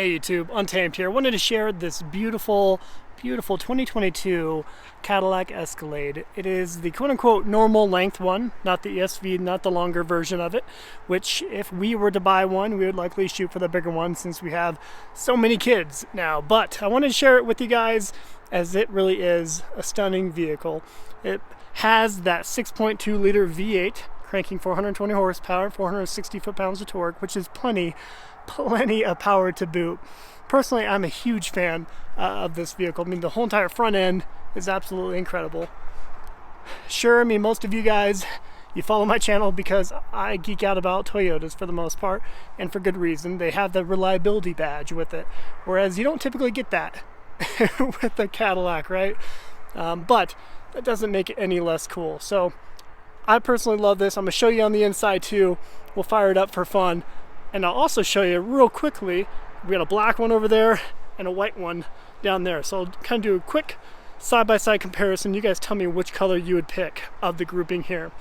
Hey YouTube, Untamed here. Wanted to share this beautiful 2022 Cadillac Escalade. It is the quote-unquote normal length one, not the ESV, not the longer version of it, which if we were to buy one, we would likely shoot for the bigger one since we have so many kids now. But I wanted to share it with you guys as it really is a stunning vehicle. It has that 6.2 liter V8 cranking 420 horsepower, 460 foot-pounds of torque, which is plenty of power to boot. Personally, I'm a huge fan of this vehicle. I mean, the whole entire front end is absolutely incredible. Sure, I mean, most of you guys, you follow my channel because I geek out about Toyotas for the most part, and for good reason. They have the reliability badge with it, whereas you don't typically get that with the Cadillac, right? But that doesn't make it any less cool. So I personally love this. I'm going to show you on the inside too. We'll fire it up for fun. And I'll also show you real quickly, we got a black one over there and a white one down there. So I'll kind of do a quick side-by-side comparison. You guys tell me which color you would pick of the grouping here.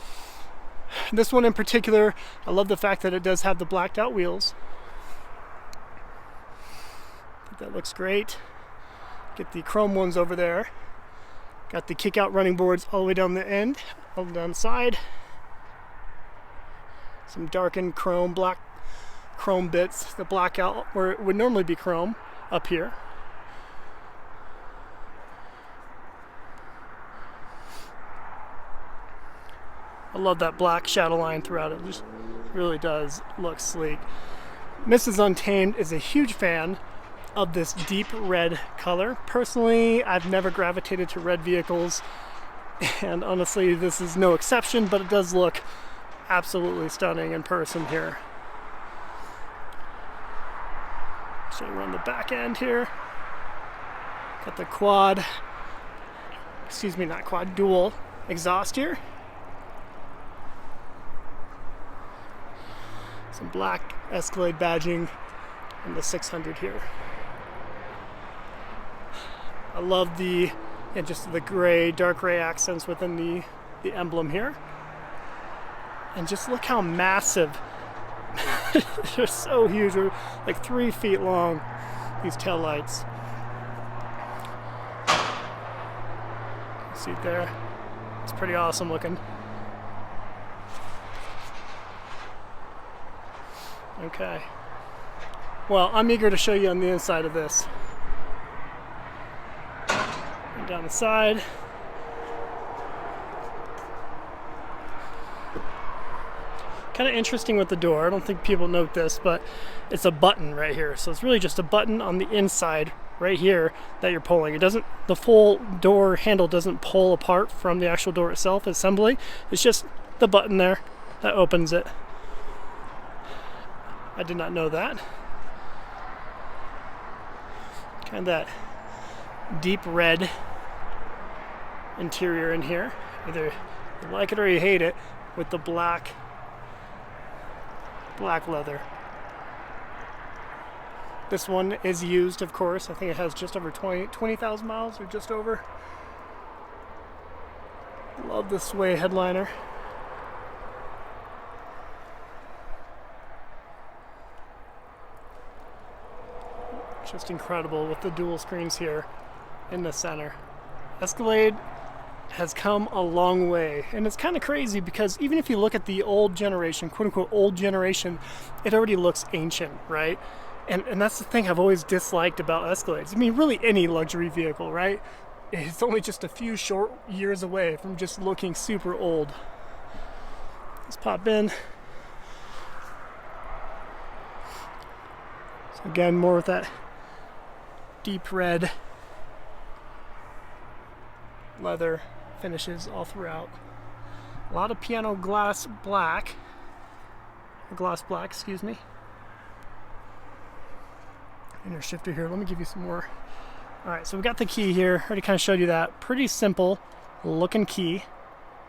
This one in particular, I love the fact that it does have the blacked out wheels. I think that looks great. Get the chrome ones over there. Got the kick-out running boards all the way down the end, all down the side. Some darkened chrome, black chrome bits, the blackout where it would normally be chrome up here. I love that black shadow line throughout it. It just really does look sleek. Mrs. Untamed is a huge fan of this deep red color. Personally, I've never gravitated to red vehicles, and honestly this is no exception, but it does look absolutely stunning in person here. So we're on the back end here. Got the quad, excuse me, not quad, dual exhaust here. Some black Escalade badging and the 600 here. I love the, and just the gray, dark gray accents within the emblem here. And just look how massive. They're so huge. They're like 3 feet long, these tail lights. See it there? It's pretty awesome looking. Okay. Well, I'm eager to show you on the inside of this. And down the side. Kind of interesting with the door. I don't think people note this, but it's a button right here. So it's really just a button on the inside right here that you're pulling. It doesn't, the full door handle doesn't pull apart from the actual door itself assembly. It's just the button there that opens it. I did not know that. Kind of that deep red interior in here. Either you like it or you hate it with the black leather. This one is used, of course. I think it has just over 20,000 miles or just over. Love the sway headliner. Just incredible with the dual screens here in the center. Escalade has come a long way, and it's kind of crazy because even if you look at the old generation, quote-unquote old generation, it already looks ancient, right? And that's the thing I've always disliked about Escalades. I mean, really any luxury vehicle, right? It's only just a few short years away from just looking super old. Let's pop in. So again, more with that deep red leather finishes all throughout. A lot of piano glass black, excuse me. Inner shifter here. Let me give you some more. All right, so we got the key here. Already kind of showed you that. Pretty simple looking key.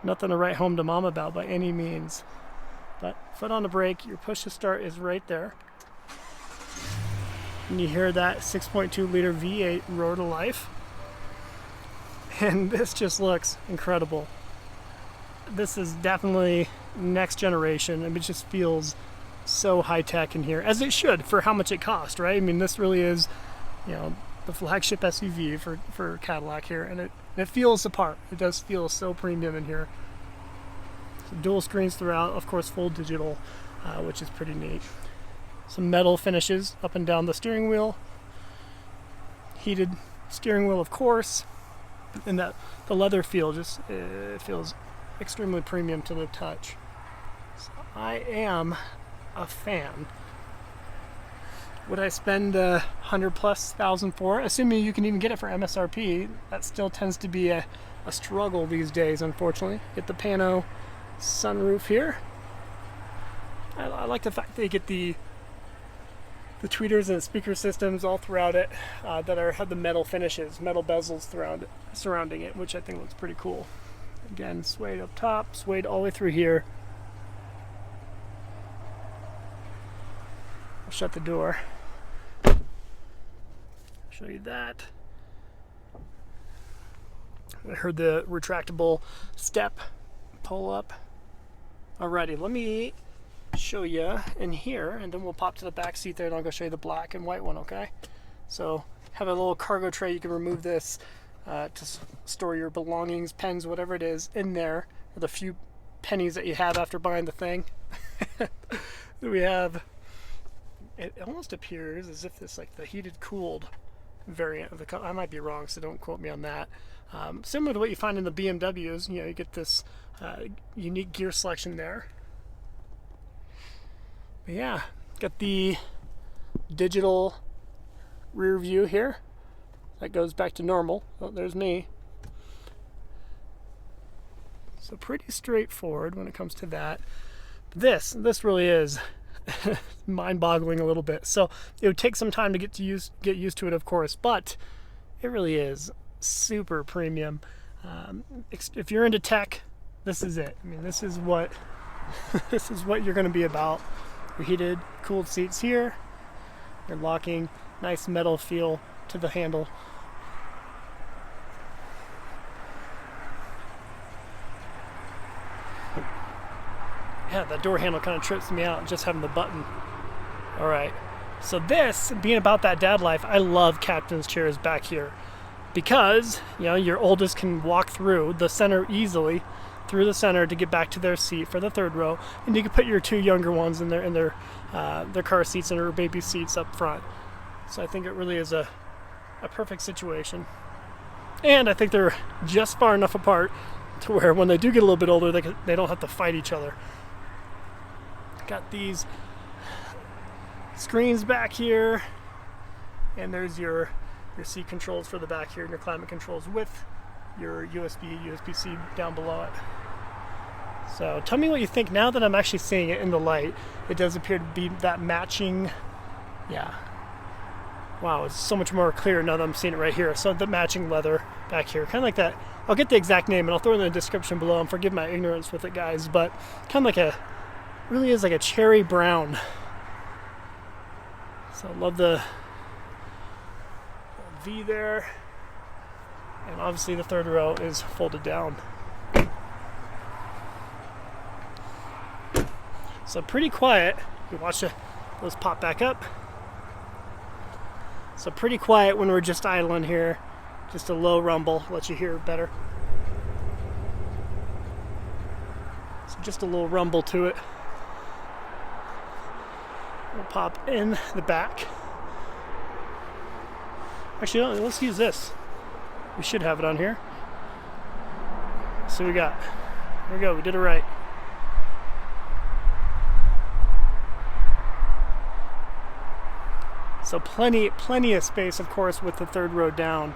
Nothing to write home to mom about by any means. But foot on the brake, your push to start is right there. And you hear that 6.2 liter V8 roar to life. And this just looks incredible. This is definitely next generation. I mean, it just feels so high tech in here, as it should for how much it cost, right? I mean, this really is, you know, the flagship SUV for Cadillac here, and it feels the part. It does feel so premium in here. So dual screens throughout, of course, full digital, which is pretty neat. Some metal finishes up and down the steering wheel. Heated steering wheel, of course, and that the leather feel just feels extremely premium to the touch. So I am a fan. Would I spend $100,000+ for it? Assuming you can even get it for MSRP, that still tends to be a struggle these days, unfortunately. Get the pano sunroof here. I like the fact that you get the tweeters and speaker systems all throughout it that have the metal finishes, metal bezels surrounding it, which I think looks pretty cool. Again, suede up top, suede all the way through here. I'll shut the door. Show you that. I heard the retractable step pull up. Alrighty, let me show you in here, and then we'll pop to the back seat there, and I'll go show you the black and white one, okay? So, have a little cargo tray. You can remove this to store your belongings, pens, whatever it is, in there, with a few pennies that you have after buying the thing. We have, it almost appears as if this like the heated cooled variant of the I might be wrong, so don't quote me on that. Similar to what you find in the BMWs, you know, you get this unique gear selection there. But yeah, got the digital rear view here. That goes back to normal. Oh, there's me. So pretty straightforward when it comes to that. This really is mind-boggling a little bit. So it would take some time to get used to it, of course, but it really is super premium. If you're into tech, this is it. I mean, this is what this is what you're going to be about. Your heated, cooled seats here. You're locking, nice metal feel to the handle. Yeah, that door handle kind of trips me out just having the button. All right, so this, being about that dad life, I love captain's chairs back here because, you know, your oldest can walk through the center easily, through the center to get back to their seat for the third row, and you can put your two younger ones in their car seats and their baby seats up front. So I think it really is a perfect situation, and I think they're just far enough apart to where when they do get a little bit older, they don't have to fight each other. Got these screens back here, and there's your seat controls for the back here, and your climate controls with your USB-C down below it. So tell me what you think now that I'm actually seeing it in the light. It does appear to be that matching, yeah. Wow, it's so much more clear now that I'm seeing it right here. So the matching leather back here, kind of like that. I'll get the exact name and I'll throw it in the description below, and forgive my ignorance with it, guys, but kind of like really is like a cherry brown. So I love the V there, and obviously the third row is folded down. So pretty quiet. You watch those pop back up. So pretty quiet when we're just idling here. Just a low rumble, let you hear better. So just a little rumble to it. We'll pop in the back. Actually, no, let's use this. We should have it on here. So we got, there we go, we did it right. So plenty of space, of course, with the third row down.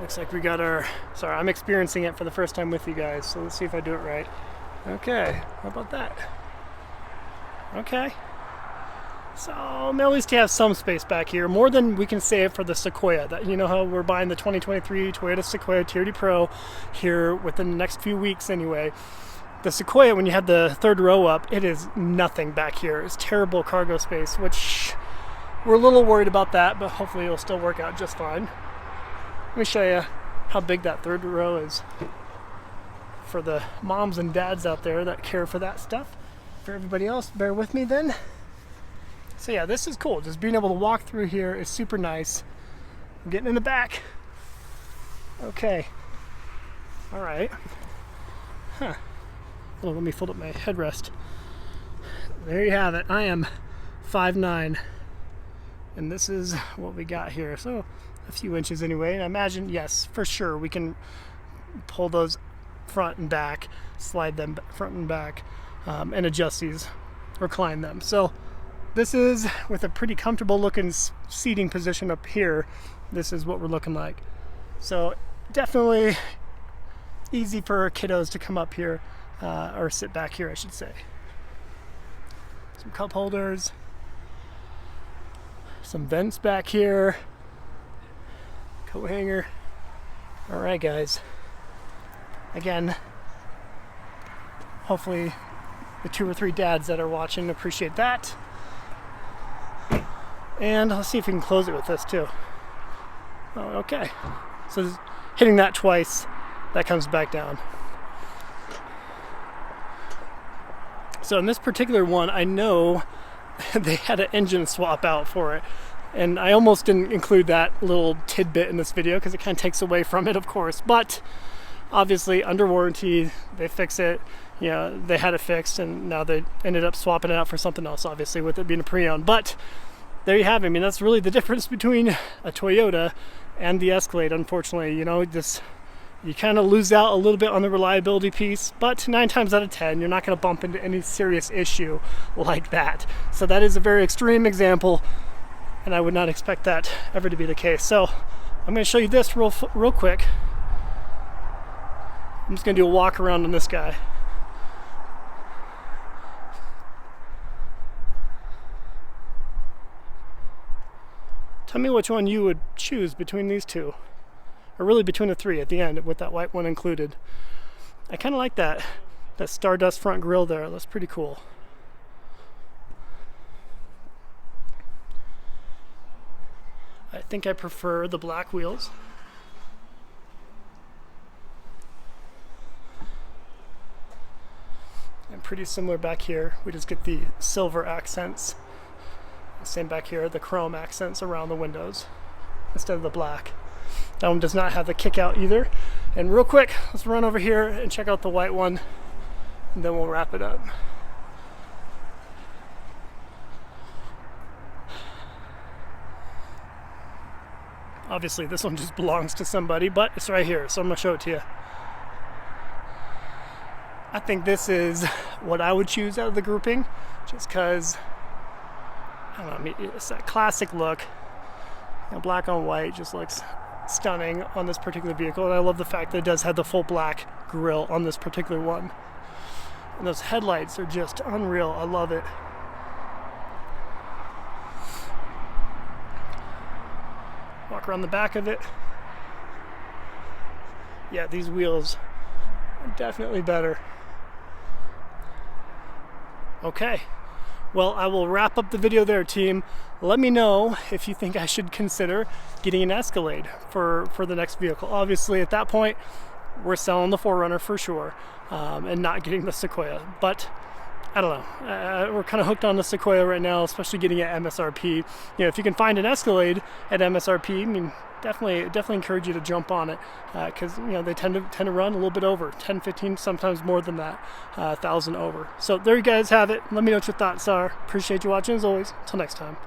Looks like we got our, sorry, I'm experiencing it for the first time with you guys, so let's see if I do it right. Okay, how about that? Okay. So at least you have some space back here, more than we can save for the Sequoia. That, you know how we're buying the 2023 Toyota Sequoia TRD Pro here within the next few weeks anyway. The Sequoia, when you have the third row up, it is nothing back here. It's terrible cargo space, which we're a little worried about that, but hopefully it'll still work out just fine. Let me show you how big that third row is for the moms and dads out there that care for that stuff. For everybody else, bear with me then. So yeah, this is cool. Just being able to walk through here is super nice. I'm getting in the back. Okay. All right. Huh. Oh, let me fold up my headrest. There you have it. I am 5'9", and this is what we got here. So a few inches anyway. And I imagine, yes, for sure, we can pull those front and back, slide them front and back, and adjust these, recline them. So this is with a pretty comfortable looking seating position up here. This is what we're looking like. So definitely easy for kiddos to come up here, or sit back here, I should say. Some cup holders, some vents back here, coat hanger. All right, guys. Again, hopefully the 2 or 3 dads that are watching appreciate that. And let's see if we can close it with this too. Oh, okay. So hitting that twice, that comes back down. So in this particular one, I know they had an engine swap out for it. And I almost didn't include that little tidbit in this video because it kind of takes away from it, of course. But obviously, under warranty, they fix it. You know, they had it fixed, and now they ended up swapping it out for something else, obviously, with it being a pre-owned. But there you have it. I mean, that's really the difference between a Toyota and the Escalade, unfortunately. You know, you kind of lose out a little bit on the reliability piece, but 9 times out of 10, you're not going to bump into any serious issue like that. So that is a very extreme example, and I would not expect that ever to be the case. So I'm going to show you this real quick. I'm just going to do a walk around on this guy. Tell me which one you would choose between these two. Or really between the 3 at the end, with that white one included. I kind of like that Stardust front grille there. That's pretty cool. I think I prefer the black wheels. And pretty similar back here. We just get the silver accents. Same back here, the chrome accents around the windows instead of the black. That one does not have the kick out either. And real quick, let's run over here and check out the white one, and then we'll wrap it up. Obviously this one just belongs to somebody, but it's right here, so I'm gonna show it to you. I think this is what I would choose out of the grouping, just because, I don't know, I mean, it's that classic look. You know, black on white just looks stunning on this particular vehicle, and I love the fact that it does have the full black grille on this particular one. And those headlights are just unreal. I love it. Walk around the back of it. Yeah, these wheels are definitely better. Okay. Well, I will wrap up the video there, team. Let me know if you think I should consider getting an Escalade for the next vehicle. Obviously, at that point, we're selling the 4Runner for sure, and not getting the Sequoia. But I don't know. We're kind of hooked on the Sequoia right now, especially getting at MSRP. You know, if you can find an Escalade at MSRP, I mean, definitely encourage you to jump on it, because you know they tend to run a little bit over 10, 15, sometimes more than that, 1,000 over. So there you guys have it. Let me know what your thoughts are. Appreciate you watching as always. Until next time.